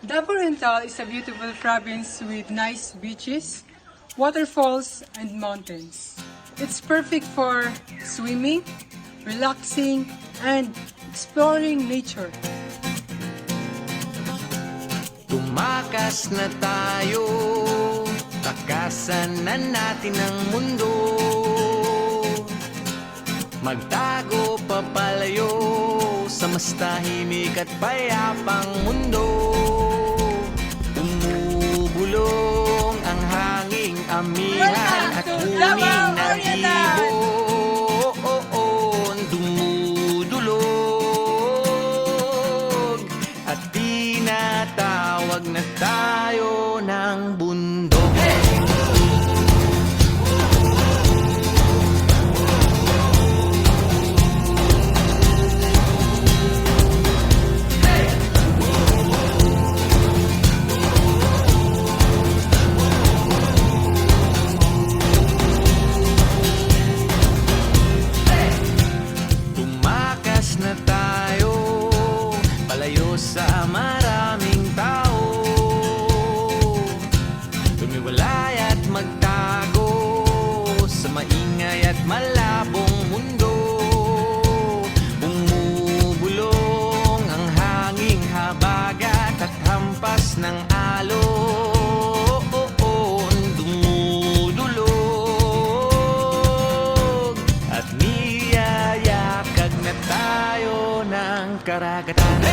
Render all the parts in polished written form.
Davao Oriental is a beautiful province with nice beaches, waterfalls, and mountains. It's perfect for swimming, relaxing, and exploring nature. Tumakas na tayo, takasan na natin ang mundo. Magtago papalayo sa mas tahimik at payapang mundo. Umubulong ang hanging amihan at huni ng ibon. Dumudulog at tinatawag na tayo ng bundok. Na tayo, palayo sa maraming tao. Tumiwalay at magtago sa maingay at malabong mundo. Bumubulong ang hanging habagat at hampas ng alon. Dumudulog at niyayakag na tayo ng karagatan.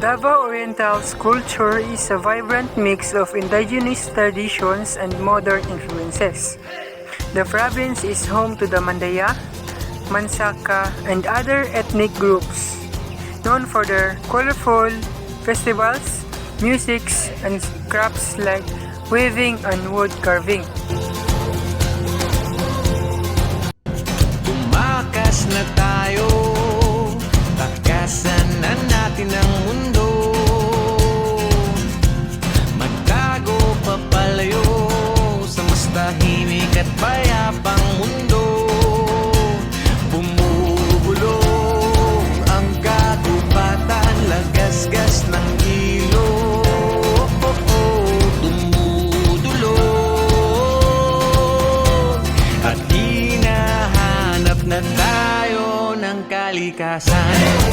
Davao Oriental's culture is a vibrant mix of indigenous traditions and modern influences. The province is home to the Mandaya, Mansaka, and other ethnic groups, known for their colorful festivals, musics, and crafts like weaving and wood carving. Tumakas na tayo, takasan na natin ang mundo. Magtago papalayo sa mas tahimik at payapang mundo. Bumubulong ang kagubatan, lagasgas ng ilog. Dumudulog at hinahanap na tayo ng kalikasan.